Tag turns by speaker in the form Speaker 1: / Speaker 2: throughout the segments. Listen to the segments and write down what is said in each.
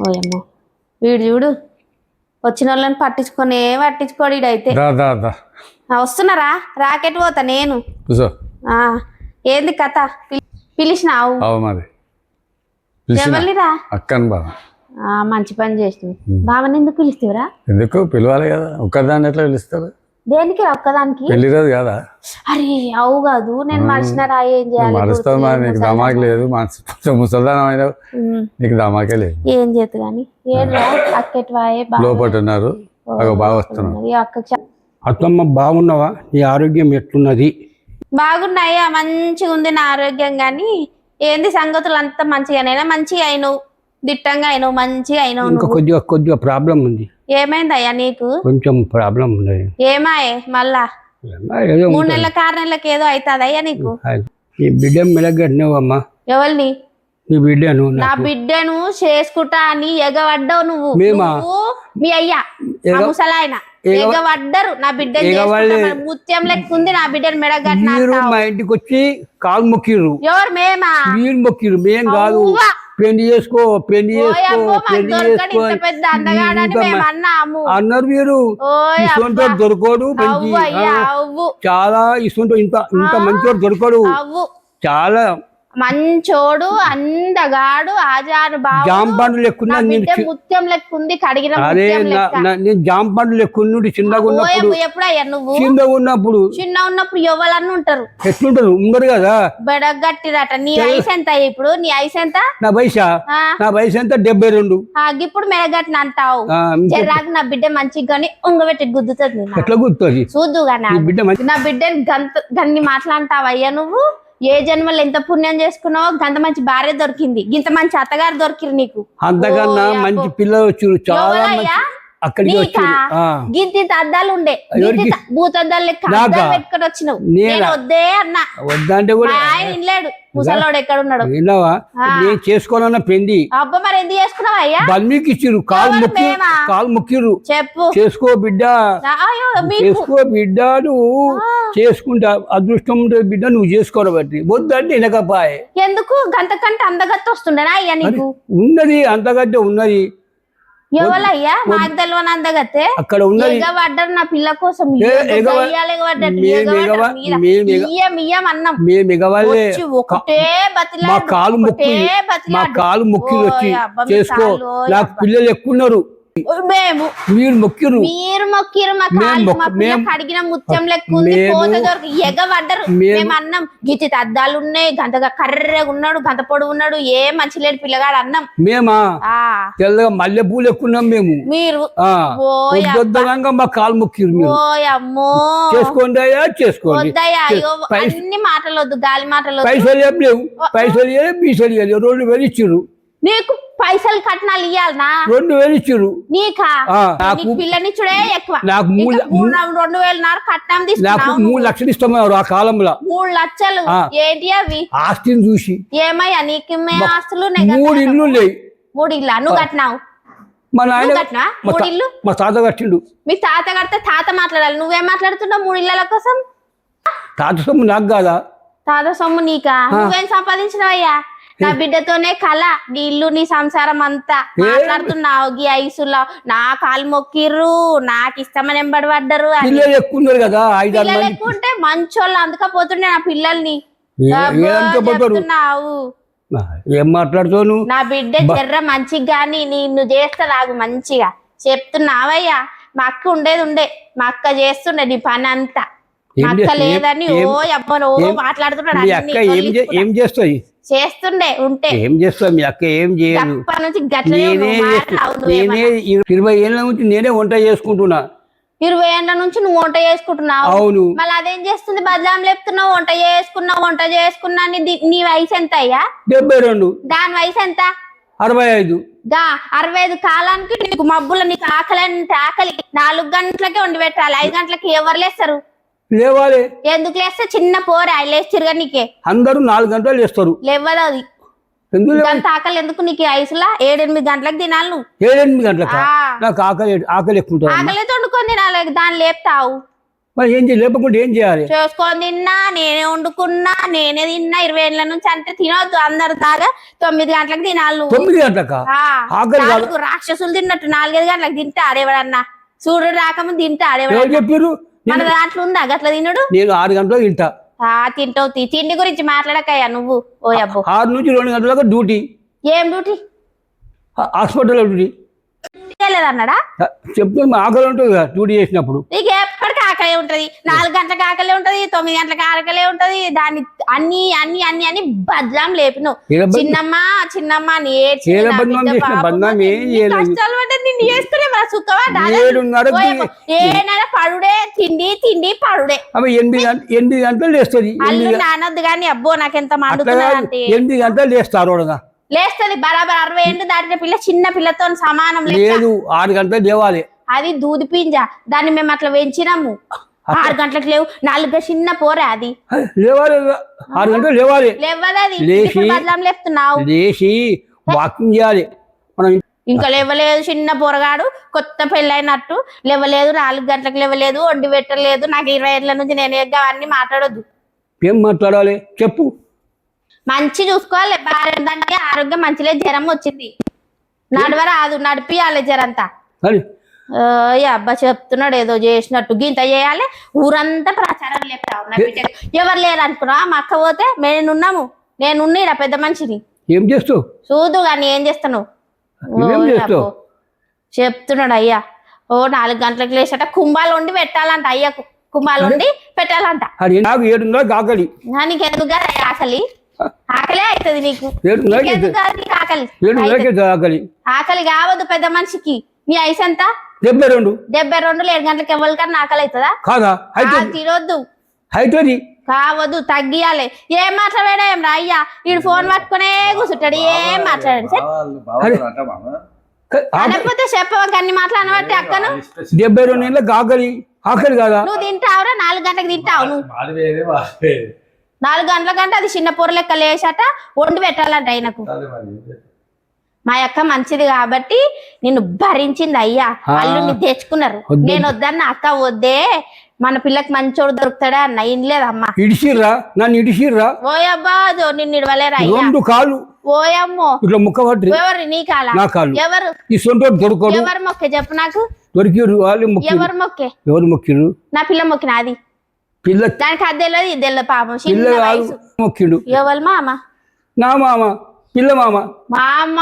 Speaker 1: ఓయమ్మో వీడు చూడు వచ్చిన వాళ్ళని పట్టించుకోడు ఈడైతే. వస్తున్నారా? రాకెట్ పోతా నేను. ఏంది కథ? పిలిచినావు? ఎవరిరా? మంచి పని చేసినావు. బావని ఎందుకు పిలుస్తావురా?
Speaker 2: ఎందుకు పిలవాలి కదా, ఒక్కదాన్ని ఎట్లా పిలుస్తారు?
Speaker 1: దేనికి ఒక్కదానికి?
Speaker 2: పెళ్లి రోజు కదా.
Speaker 1: అరే అవు కాదు, నేను మర్చినారా? ఏం చేయాలి?
Speaker 2: మరుస్తావా? నీకు దమాకి లేదు, ముసల్దానం అయినా నీకు దమాకే లేదు.
Speaker 1: ఏం చేతు గాని అక్కెట్వాయే
Speaker 2: లోపల ఉన్నారు, బాగా వస్తున్నారు.
Speaker 3: అత్తమ్మ బాగున్నావా? నీ ఆరోగ్యం ఎట్లున్నది?
Speaker 1: బాగున్నాయా, మంచిగా ఉంది నా ఆరోగ్యం. గాని ఏంది సంగతులు అంతా మంచిగానైనా? మంచిగా అయినావు, దిట్టంగా అయినావు, మంచిగా అయినావు.
Speaker 3: ఇంకా కొద్దిగా ప్రాబ్లం ఉంది.
Speaker 1: ఏమైందయ్యా నీకు?
Speaker 3: కొంచెం ప్రాబ్లం ఉంది.
Speaker 1: ఏమాయే మళ్ళా? 3 నెలలకు 6 నెలలకు ఏదో అవుతుందయ్యా నీకు?
Speaker 3: నీ బిడ్డ మెలగట్టినావమ్మా.
Speaker 1: ఎవరిని?
Speaker 3: నీ బిడ్డను.
Speaker 1: నా బిడ్డను చేసుకుంటా అని ఎగవడ్డావు నువ్వు. మీ అయ్యా ముసలాయన ఎగవడ్డరు. నా బిడ్డ ముత్యం లెక్క ఉంది నా బిడ్డను మెడగట్టిన.
Speaker 3: మా ఇంటికి వచ్చి కాలు మొక్కిర్రు.
Speaker 1: ఎవరు? మేమా?
Speaker 3: మీరు మొక్కిర్రు, మేం కాదు. పెళ్లి చేసుకో అన్నారు మీరు. ఇసుంటో దొరకడు, చాలా ఇసుంటో ఇంత మంచోడు దొరకడు. చాలా
Speaker 1: మంచోడు, అందగాడు, ఆజారు బాబు.
Speaker 3: జామ పండు లెక్కున్నా,
Speaker 1: ముత్యం లెక్కుంది కడిగిన.
Speaker 3: నేను జామ పండు లెక్కున్నాడు చిన్నగా ఉన్నప్పుడు.
Speaker 1: ఎప్పుడయ్యా నువ్వు?
Speaker 3: చిన్న ఉన్నప్పుడు
Speaker 1: ఎవరన్నా ఉంటారు,
Speaker 3: ఎట్లుంటారు? ఉండరు కదా.
Speaker 1: బెడగట్టిరట. నీ వయసు ఎంత ఇప్పుడు? నీ వయసు ఎంత?
Speaker 3: నా వయసు ఎంత? 72.
Speaker 1: ఇప్పుడు మెడగట్టిన అంటావు. జర్రాకు నా బిడ్డ మంచిగా ఉంగబెట్టి గుద్దుతుంది.
Speaker 3: ఎట్లా గుద్దుతుంది?
Speaker 1: చూద్దుగా నా బిడ్డని గన్ని మాట్లాడతావయ్యా నువ్వు. ఏ జన్మలో ఎంత పుణ్యం చేసుకున్నావో గంత మంచి భార్య దొరికింది, గింత మంచి అత్తగారు దొరికిరు నీకు.
Speaker 3: అంతకన్నా మంచి పిల్లలు వచ్చారు చాలా. అక్కడికి
Speaker 1: గింత అద్దాలు ఉండే, భూతద్దాలు లెక్క పెట్టుకొని వచ్చినావు. వద్దే అన్నా.
Speaker 3: వద్దంటే కూడా
Speaker 1: ఆయన ఇన్లేడు. ముసలోడు ఎక్కడ ఉన్నాడు?
Speaker 3: నేను చేసుకోవాలన్న పెళ్లి.
Speaker 1: అబ్బా మరి ఎందుకు చేసుకున్నావు అయ్యా?
Speaker 3: బల్మీకి ఇచ్చిర్రు, కాలు మొక్కిర్రు.
Speaker 1: చెప్పు.
Speaker 3: చేసుకో బిడ్డ, చేసుకో బిడ్డ, నువ్వు చేసుకుంటా. అదృష్టం ఉంటే బిడ్డ నువ్వు చేసుకోవాలి. బట్టి వద్దంటే వెనకపాయే.
Speaker 1: ఎందుకు? గంతకంటే అందగత్త వస్తుండేనా అయ్యా నీకు?
Speaker 3: ఉన్నది, అంతగట్టే ఉన్నది.
Speaker 1: ఎవరయ్యా? మాకు తెలియని అందగతే
Speaker 3: అక్కడ ఉన్నది.
Speaker 1: ఎగబడ్డారు నా పిల్ల కోసం. ఒకటే బతిలా,
Speaker 3: మా కాలు మొక్కి వచ్చి చేసుకో. నాకు పిల్లలు ఎక్కున్నారు. మీరు మొక్కిరు,
Speaker 1: మా కడిగిన ముత్యం లెక్క ఉంది. ఎగబడ్డరు. మేము అన్నం గిచ్చి అద్దాలు ఉన్నాయి, గంతగా కర్రెగా ఉన్నాడు, గంత పొడుగు ఉన్నాడు, ఏ మంచి లేడు పిల్లగాడు అన్నం.
Speaker 3: మేమా తెల్లగా మల్లె పూలు ఎక్కున్నాం మేము.
Speaker 1: మీరు
Speaker 3: మా కాలు మొక్కిరు.
Speaker 1: అమ్మో
Speaker 3: చేసుకోండి అయ్యా, చేసుకోండి.
Speaker 1: అన్ని మాటలు వద్దు, గాలి మాటలు.
Speaker 3: పైసలు ఏం లేవు, పైసలు ఇవ్వలేదు, బీసలు ఇవ్వలేదు. 2000 ఇచ్చిర్రు.
Speaker 1: నీకు పైసలు కట్నాలు ఇయ్యాలనా?
Speaker 3: 2000 ఇచ్చిర్రు.
Speaker 1: నీకా? పిల్లనిచ్చుడే ఎక్కువ.
Speaker 3: నాకు
Speaker 1: 2000 కట్నం
Speaker 3: నాకు 3 లక్షలు ఇస్తామన్నారు ఆ కాలంలో.
Speaker 1: 3 లక్షలు ఏంటి అవి?
Speaker 3: ఆస్తిని చూసి.
Speaker 1: ఏమయ్యా నీకు ఆస్తులు?
Speaker 3: 3 ఇల్లు లేవు.
Speaker 1: 3 ఇల్లు నువ్వు కట్టినావు?
Speaker 3: మా నాయన
Speaker 1: కట్టినా? 3 ఇల్లు
Speaker 3: మా తాత కట్టిండు.
Speaker 1: మీ తాత కడితే తాత మాట్లాడాలి, నువ్వేం మాట్లాడుతున్నావు? 3 ఇళ్ళ కోసం.
Speaker 3: తాత సొమ్ము నాకు కాదా?
Speaker 1: తాత సొమ్ము నీకా? నువ్వేం సంపాదించినవయ్యా? నా బిడ్డతోనే కళ, నీ ఇల్లు, నీ సంసారం అంతా మాట్లాడుతున్నావు. గీ ఐసులో నా కాలు మొక్కిర్రు, నాకు ఇష్టమని ఎంబడి పడ్డరు. ఎక్కుంటే మంచోళ్ళు అందుకపోతుండే నా పిల్లల్ని.
Speaker 3: ఏం మాట్లాడుతావు?
Speaker 1: నా బిడ్డ జర్ర మంచిగా గాని నిన్ను చేస్తా నాకు మంచిగా చెప్తున్నావయ్యా. మా అక్క ఉండే మా అక్క చేస్తుండే నీ పని అంతా. మా అక్క లేదని ఓ అబ్బను మాట్లాడుతున్నాడు.
Speaker 3: ఏం చేస్తాయి?
Speaker 1: చేస్తుండే ఉంటే.
Speaker 3: ఏం చేస్తావు? మీ అక్క ఏం చేయదు. 20 ఏళ్ళ నుంచి నేనే వంట చేసుకుంటున్నా.
Speaker 1: 20 ఏళ్ళ నుంచి నువ్వు వంట చేసుకుంటున్నావు?
Speaker 3: అవును.
Speaker 1: మళ్ళీ అదేం చేస్తుంది? బదలాం లేపుతున్నావు. వంట చేసుకున్నా నీ వయసు ఎంత అయ్యా?
Speaker 3: 72.
Speaker 1: దాని వయసు ఎంత?
Speaker 3: 65.
Speaker 1: 65 కాలానికి నీకు మబ్బుల నీకు ఆకలి అంటే ఆకలి. 4 గంటలకే వండి పెట్టాలి, 5 గంటలకి ఎవరు లేస్తారు?
Speaker 3: లేవాలి.
Speaker 1: ఎందుకు లేస్తే? చిన్న పోరే లేచి తిరగ. నీకే
Speaker 3: అందరూ 4 గంటలు లేస్తారు.
Speaker 1: లేవదు అది. ఆకలి ఎందుకు నీకు? ఐసులా 7-8 గంటలకు తినాలి నువ్వు.
Speaker 3: 7-8 గంటలకు నాకు ఆకలి ఎక్కువ.
Speaker 1: ఆకలి వండుకొని తినాలి, దాన్ని లేపుతావు.
Speaker 3: మరి ఏం చేయాలి? లేపకుండా ఏం చేయాలి?
Speaker 1: చేసుకొని తిన్నా, నేనే వండుకున్నా, నేనే తిన్నా. 20 ఏళ్ళ నుంచి అంటే తినొద్దు అందరు దాగా 9 గంటలకు తినాలి నువ్వు.
Speaker 3: 9 గంటలకా? ఆకలి కాదు.
Speaker 1: నాలుగు రాక్షసులు తిన్నట్టు 4-5 గంటలకు తింటా ఆడేవాడన్నా. సూర్యుడు రాకముందు తింటా
Speaker 3: ఎవరు
Speaker 1: ఆడేవాడన్నా.
Speaker 3: చెప్పారు?
Speaker 1: మన దాంట్లో ఉందా గట్ల తినడు?
Speaker 3: నేను 6 గంటలకు తింటా.
Speaker 1: తింటావు. తిండి గురించి మాట్లాడకయ్యా నువ్వు. ఓ అబ్బో
Speaker 3: 6 నుంచి 2 గంటలకు డ్యూటీ,
Speaker 1: ఏం డ్యూటీ
Speaker 3: హాస్పిటల్లో డ్యూటీ.
Speaker 1: లేదన్నాడా?
Speaker 3: చెప్తున్నా ఆకలి ఉంటుంది కదా డ్యూటీ చేసినప్పుడు.
Speaker 1: నీకు ఎప్పటికీ ఆకలే ఉంటది. 4 గంటలకు ఆకలే ఉంటది, 9 గంటలకు ఆకలే ఉంటది. దాన్ని అన్ని అన్ని అన్ని అని బద్లాం లేపిను. చిన్నమ్మ నీ కష్టాలు పడ్డది. నిన్ను చేసుకునే మన సుఖమా? ఏనాడా పడుడే, తిండి తిండి పడుడే.
Speaker 3: 8 గంటలు లేస్తుంది.
Speaker 1: అల్లు నానొద్దు కానీ అబ్బో నాకెంత మండుతున్నదంటే.
Speaker 3: 8 గంటలు లేస్తారు.
Speaker 1: లేస్తది బరాబర్. 60 ఏళ్ళు దాటిన పిల్ల చిన్న పిల్లతో సమానం
Speaker 3: లేదు. 6 గంటలు లేవాలి.
Speaker 1: అది దూది పింజ. దాన్ని మేము అట్లా పెంచినాము. 6 గంటలకు లేవు. 4 చిన్న పోరే అది.
Speaker 3: లేవాలి. 6 గంటలు లేవాలి.
Speaker 1: లేవదది. బదలాం లేపుతున్నావు.
Speaker 3: లేచి వాకింగ్ చేయాలి. మనం
Speaker 1: ఇంకా లేవలేదు. చిన్న పోరగాడు కొత్త పెళ్ళైనట్టు లేవలేదు. 4 గంటలకు లేవలేదు. వండి పెట్టలేదు. నాకు 20 ఏళ్ళ నుంచి నేను అన్ని మాట్లాడొద్దు.
Speaker 3: ఏం మాట్లాడాలి చెప్పు.
Speaker 1: మంచి చూసుకోవాలి. భార్య ఆరోగ్యం మంచిలే. జ్వరం వచ్చింది నడవరాదు. నడిపియాలి జ్వరంతా. అబ్బా చెప్తున్నాడు ఏదో చేసినట్టు. గింత చేయాలి. ఊరంతా ప్రచారం లేపుతావు. ఎవరు లేరు అనుకున్నా. మా అక్క పోతే నేనున్నాము. నేనున్నా ఇలా పెద్ద మనిషిని.
Speaker 3: ఏం చేస్తావు?
Speaker 1: చూదు కానీ ఏం చేస్తాను చెప్తున్నాడు అయ్యా. 4 గంటలకు లేచట కుంభాలు వండి పెట్టాలంట. అయ్యకు కుంభాలు వండి పెట్టాలంట.
Speaker 3: ఆకలి
Speaker 1: నీకెందుకు కదా ఆకలి? ఆకలే అవుతుంది నీకు.
Speaker 3: ఆకలి
Speaker 1: ఆకలి కావద్దు పెద్ద మనిషికి. నీ వయసు ఎంత?
Speaker 3: 72.
Speaker 1: 72 7 గంటలకు ఎవరికన్నా ఆకలి అవుతుందా? తినొద్దు. కావద్దు. తగ్గియాలి. ఏం మాట్లాడా ఏం రా అయ్యా. వీడు ఫోన్ పట్టుకునే కూర్చుంటాడు. ఏం మాట్లాడాడు అనకపోతే చెప్పవక అన్ని మాట్లాడబట్టి అక్కను.
Speaker 3: 72 ఏళ్ళకి ఆకలి ఆకలి కదా.
Speaker 1: నువ్వు తింటావురా? 4 గంటలకు తింటావు నువ్వు. 4 గంటల కంటే అది చిన్న పొర లెక్క లేచాట వండి పెట్టాలంట ఆయనకు. మా అక్క మంచిది కాబట్టి నిన్ను భరించింది అయ్యా. అల్లుని తెచ్చుకున్నారు. నేను వద్దన్న. అక్క వద్దే, మన పిల్లకి మంచోడు దొరుకుతాడా అన్న. ఇన్లేదమ్మా.
Speaker 3: ఇడిసిర్రా నన్ను ఇడిసిర్రా.
Speaker 1: ఓయబ్బా నిన్ను ఇడవలేరా?
Speaker 3: 2 కాళ్ళు.
Speaker 1: ఓయమ్మో
Speaker 3: ఇట్లా ముక్క పట్టి.
Speaker 1: ఎవరు? నీ కాలా? ఎవరు?
Speaker 3: ఈ సొంటోడు దొరకడు.
Speaker 1: ఎవరు మొక్కే చెప్పు నాకు.
Speaker 3: దొరికిరు వాళ్ళు.
Speaker 1: ఎవరు మొక్కే?
Speaker 3: ఎవరు మొక్కిరు?
Speaker 1: నా పిల్ల మొక్కిన. అది
Speaker 3: పిల్ల
Speaker 1: దానికి అది తెలియదు. ఇది తెలియదు పాపం.
Speaker 3: మొక్కిడు.
Speaker 1: ఎవరు? మామ.
Speaker 3: నా మామ. పిల్ల మామ.
Speaker 1: మామ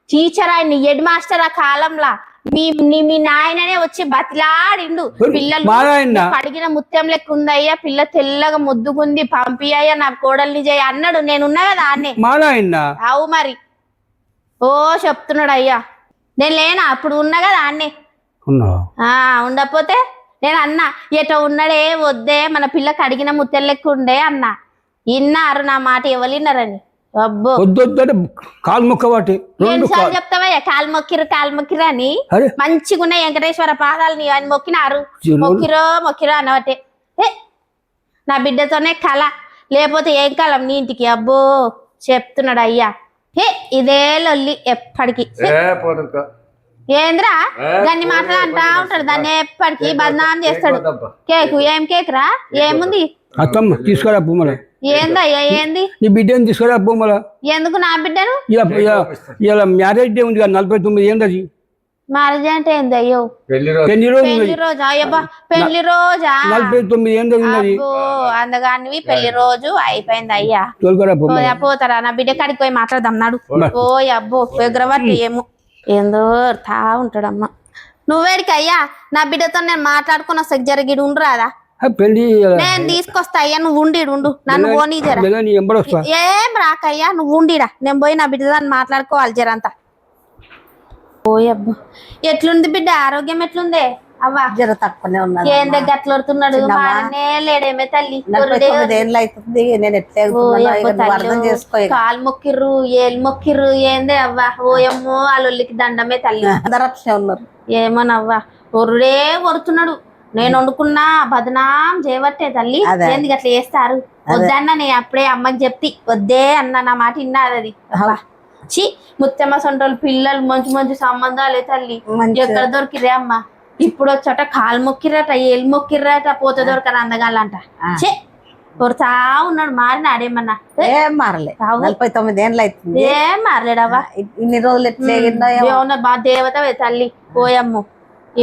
Speaker 1: టీచర్. ఆయన హెడ్ మాస్టర్ ఆ కాలంలో. మీ నాయననే వచ్చి బతిలాడిండు. పిల్లలు అడిగిన ముత్యం లెక్క ఉందయ్యా. పిల్ల తెల్లగా ముద్దుగుంది. పంపియ్యా నా కోడల్ని చేయ అన్నాడు. నేనున్నా కదా అన్నే. అవు మరి. ఓ చెప్తున్నాడు అయ్యా. నేను లేనా అప్పుడు ఉన్నా కదా అన్నే. ఉండకపోతే నేను అన్నా ఎటో ఉన్నాడే వద్దే, మన పిల్లకి అడిగిన ముత్యం లెక్క ఉండే అన్నా. ఇన్నారు నా మాట. ఎవరిన్నారని. అబ్బో
Speaker 3: కాలు మొక్క వాటి
Speaker 1: చెప్తావయ్యా. కాలు మొక్కిరు అని. మంచిగున్నాయి వెంకటేశ్వర పాదాలు నీ అని మొక్కినారు. మొక్కిరో అన్నవటే. నా బిడ్డతోనే కళ. లేకపోతే ఏం కాలం నీ ఇంటికి. అబ్బో చెప్తున్నాడు అయ్యా. ఇదే లొల్లి ఎప్పటికి. ఏంద్రా దాన్ని మాటలు అంటా ఉంటాడు. దాన్ని ఎప్పటికీ బదనాం చేస్తాడు. కేకు ఏం కేక్ రా? ఏముంది?
Speaker 3: అత్తమ్మ తీసుకురా బొమ్మల.
Speaker 1: ఏందయ్యా? ఏంది?
Speaker 3: నీ బిడ్డని తీసుకురా బొమ్మల.
Speaker 1: ఎందుకు నా బిడ్డను?
Speaker 3: ఇలా మ్యారేజ్ డే ఉంది కదా 49 ఏంటది?
Speaker 1: మ్యారేజ్ అంటే ఏంది? అయ్యో పెళ్లి రోజా? అయ్యబ్బా పెళ్లి రోజా?
Speaker 3: 49 ఏంటది?
Speaker 1: అందగానివి పెళ్లి రోజు అయిపోయింది అయ్యా. పోతారా? నా బిడ్డ కాడికి పోయి మాట్లాడదాం నాడు. ఓ అబ్బో ఎగ్రవట్టి ఏమో ఏందో తా ఉంటాడమ్మా. నువ్వేడికి అయ్యా? నా బిడ్డతో నేను మాట్లాడుకున్న జరిగిడు ఉండరాదా? నేను తీసుకొస్తా అయ్యా. నువ్వు ఉండు. నన్ను పోనీ జర. ఏం రాకయ్యా. నువ్వు ఉండిడా. నేను పోయి నా బిడ్డ దాన్ని మాట్లాడుకోవాలి జరంతా. ఓయబ్బా ఎట్లుంది బిడ్డ? ఆరోగ్యం ఎట్లుందే? అవ్వ
Speaker 4: జర తక్కువనే ఉన్నది.
Speaker 1: ఏం దగ్గర అట్లడుతున్నాడు? లేడేమే తల్లి. కాలు మొక్కిర్రు, ఏళ్ళు మొక్కిర్రు. ఏందే అవ్వ? ఓయమ్మో వాళ్ళకి దండమే తల్లి.
Speaker 4: ఉన్నారు.
Speaker 1: ఏమోనవ్వా ఒరుడే కొడుతున్నాడు. నేను వండుకున్నా బదనాం చేయబట్టే తల్లి. ఎందుకు అట్లా చేస్తారు? వద్దన్న. నేను అప్పుడే అమ్మకి చెప్తి వద్దే అన్న. నా మాట విన్నది అది. చి ముత్తమ్మ సొంటోళ్ళు పిల్లలు మంచి మంచి సంబంధాలే తల్లి. ఎక్కడ దొరికిరే అమ్మ? ఇప్పుడు వచ్చట కాలు మొక్కిర్రట ఏళ్ళు మొక్కిర్రట పోత దొరకరు అందగాలంట చే కొరతా ఉన్నాడు మారిన ఆడేమన్నా
Speaker 4: ఏం మారలే 49 ఏళ్ళు అవుతుంది
Speaker 1: ఏం మారలేడవ్వా
Speaker 4: ఇన్ని రోజులు ఎట్లా
Speaker 1: ఏమన్నా బా దేవత తల్లి పోయమ్ము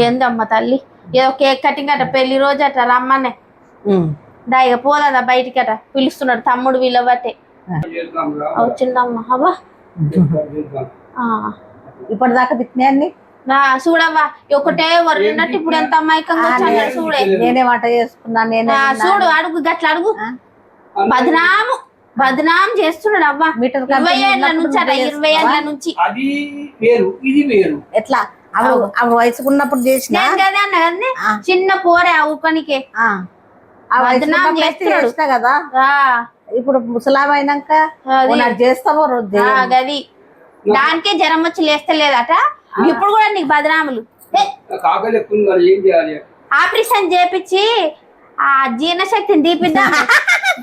Speaker 1: ఏందమ్మ తల్లి ఏదో కేక్ కటింగ్ అట పెళ్లి రోజు అట రమ్మనే దాయిగా పోదా బయటికి అట పిలుస్తున్నాడు తమ్ముడు వీళ్ళబట్టే వచ్చిందమ్మా అవ్వా
Speaker 4: ఇప్పటిదాకా తిట్టినాయన్ని
Speaker 1: చూడవ్వా ఒకటే వరినట్టు ఇప్పుడు ఎంత అమాయకంగా వచ్చాడు చూడే
Speaker 4: నేనే వంట చేసుకున్నా నేనే
Speaker 1: చూడు అడుగు గట్ల అడుగు బదనాం చేస్తున్నాడు అవ్వా
Speaker 4: మీటర్
Speaker 1: 20 ఏళ్ళ నుంచి అట 20 ఏళ్ళ నుంచి
Speaker 3: అది వేరు ఇది వేరు
Speaker 4: ఎట్లా అప్పుడు వయసుకున్నప్పుడు చేసిన
Speaker 1: కదే అన్న కదండి చిన్న పోరే ఆ ఊపనికే బదనాం చేస్తున్నా
Speaker 4: కదా ఇప్పుడు ముసలాం అయినాక చేస్తావో రోజు
Speaker 1: గది దానికే జ్వరం వచ్చి లేస్తలేదట ఇప్పుడు కూడా నీకు బదనాములు ఆపరేషన్ చేపించి ఆ జీర్ణశక్తిని తీపిద్దాం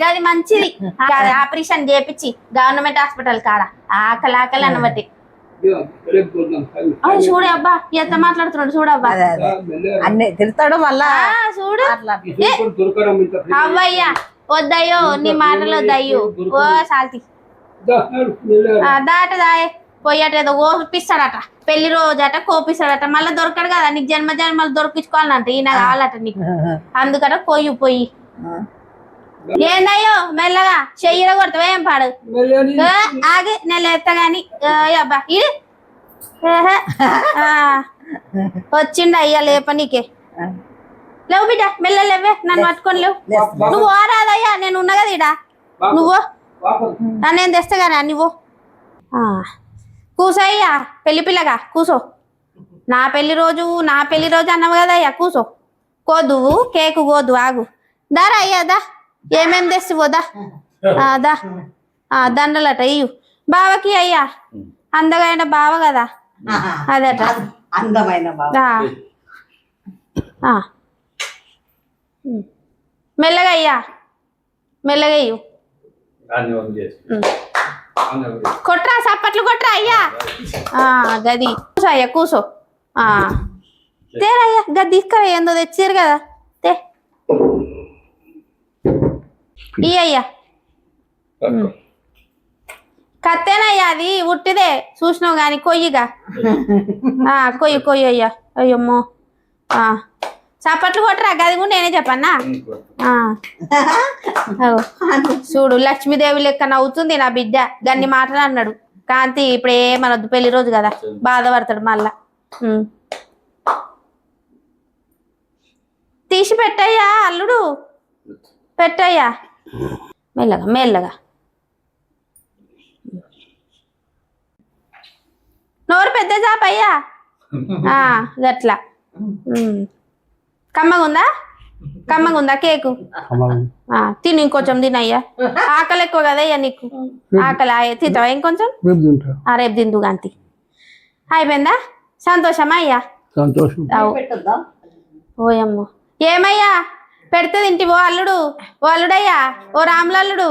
Speaker 1: గది మంచిది ఆపరేషన్ చేపించి గవర్నమెంట్ హాస్పిటల్ కాడ ఆకలి అనబట్టి చూడు అబ్బా ఎంత మాట్లాడుతున్నాడు చూడబ్బా
Speaker 4: అన్ని తిడతాడు మళ్ళా
Speaker 1: చూడు అవ్వయ్యా వద్దయ్యో నీ మాటలు వద్దయ్యో ఓ సాల్తి దాటదాయే పోయాట ఏదో కోపిస్తాడట పెళ్లి రోజు అట కోపిస్తాడట మళ్ళీ దొరకడు కదా నీకు జన్మలు దొరికించుకోవాలంట ఈయన కావాలట నీకు అందుకట పొయ్యి ఏందయ్యో మెల్లగా చెయ్యిర కొడతావా ఏం పాడు ఆగి నేను ఎత్తా గాని అబ్బా ఇది వచ్చిండ అయ్యా లేప నీకే లేవు బిడ్డ మెల్ల లేవే నన్ను పట్టుకొని లేవు నువ్వు ఓరాదయ్యా నేను ఉన్నా కదా ఇడా నువ్వు నేను తెస్తా గానీ నువ్వు కూసో అయ్యా పెళ్లి పిల్లగా కూసో నా పెళ్లి రోజు అన్నావు కదా అయ్యా కూసో కోదువు కేకు కోదు ఆగు దారా అయ్యా దా ఏమేం తెస్తువోదా దా దండలట ఇయ్యు బావకి అయ్యా అందమైన బావ కదా అదట
Speaker 4: అందమైన
Speaker 1: మెల్లగా అయ్యా మెల్లగా ఇయ్యు కొట్రా చప్పట్లు కొట్రా అయ్యా గది కూసో అయ్యా కూసో తేరయ్యా గది తీసుకురా ఏందో తెచ్చారు కదా తే అయ్యా కత్తేనయ్యా అది ఉట్టిదే చూసినావు గాని కొయ్యిగా కొయ్యి అయ్యా అయ్యమ్మో చప్పట్లు కొట్టరా గది కూడా నేనే చెప్పన్నా చూడు లక్ష్మీదేవి లెక్క నవ్వుతుంది నా బిడ్డ గన్ని మాటలు అన్నాడు కాంతి ఇప్పుడు ఏమనొద్దు పెళ్లి రోజు కదా బాధపడతాడు మళ్ళా తీసి పెట్టయ్యా అల్లుడు పెట్టయ్యా మెల్లగా నోరు పెద్ద చాపయ్యా గట్లా కమ్మగుందా కేకు తిని ఇంకొంచెం తినయ్యా ఆకలి ఎక్కువ కదయ్యా నీకు ఆకలి తింటావా ఇంకొంచెం రేపు తిందు గాంతి అయిపోయిందా సంతోషమా అయ్యా
Speaker 3: సంతోషం
Speaker 1: ఓయమ్మో ఏమయ్యా పెడితే తింటివో అల్లుడు ఓ అల్లుడయ్యా ఓ రాములల్లుడు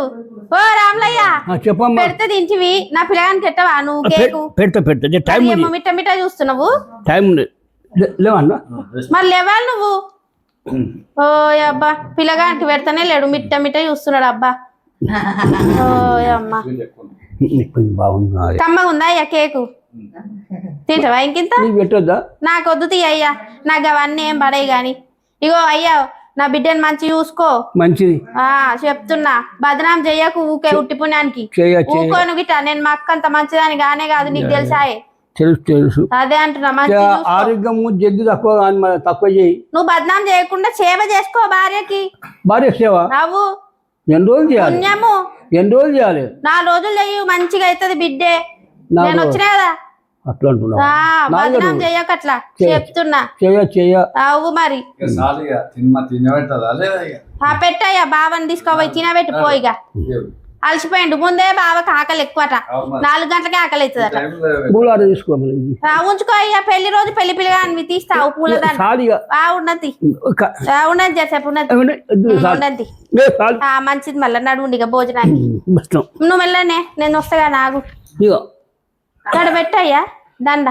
Speaker 1: ఓ రాములయ్యా
Speaker 3: చెప్పమ్మా
Speaker 1: పెడితే తింటివి నా పిల్లగానికి పెట్టవా నువ్వు కేకు
Speaker 3: పెడతా
Speaker 1: మిట్ట చూస్తున్నావు
Speaker 3: టైం లేవన్నా
Speaker 1: మరి లేవాలి నువ్వు ఓ అబ్బా పిల్లగానికి పెడతానే లేడు మిట్ట చూస్తున్నాడు అబ్బా ఓ అమ్మా కమ్మగుందా అయ్యా కేకు తింటావా ఇంకింత
Speaker 3: పెట్టొద్దా
Speaker 1: నాకొద్దు తీయ్యా నాకు అవన్నీ ఏం పడాయి గాని ఇగో అయ్యా నా బిడ్డని మంచి చూసుకో
Speaker 3: మంచిది
Speaker 1: చెప్తున్నా బదనాం చెయ్యకు ఊకే ఉట్టి పుణ్యానికి ఊకోను గిట్ట నేను మా అక్క అంత మంచిదాని గానే కాదు నీకు తెలుసాయే
Speaker 3: తెలుసు
Speaker 1: అదే అంటున్నా
Speaker 3: ఆరోగ్యము జడ్డు తక్కువ చేయి
Speaker 1: నువ్వు బదనాం చేయకుండా సేవ చేసుకో భార్య
Speaker 3: సేవ
Speaker 1: నవ్వు
Speaker 3: ఎన్ని రోజులు చేయాలి
Speaker 1: పుణ్యము
Speaker 3: ఎన్ని రోజులు చేయాలి
Speaker 1: 4 రోజులు చెయ్యి మంచిగా అవుతుంది బిడ్డే నేను వచ్చినా కదా
Speaker 3: అట్లా
Speaker 1: బదనాం చెయ్యక అట్లా చెప్తున్నా అవు మరి పెట్టయ్యా బావని తీసుకోపోయి తినబెట్టి పోయిగా అలసిపోయిండు ముందే బావకి ఆకలి ఎక్కువట 4 గంటలకే ఆకలి అవుతుందట ఉంచుకో అయ్యా పెళ్లి రోజు పెళ్లి పిల్లగా తీస్తావు పూలదాన్ని ఉన్నది చెప్పు ఉన్నది మంచిది మళ్ళీ నడువుండి ఇక భోజనానికి నువ్వు వెళ్ళనే నేను వస్తాగా నాకు పెట్టయ్యా దండ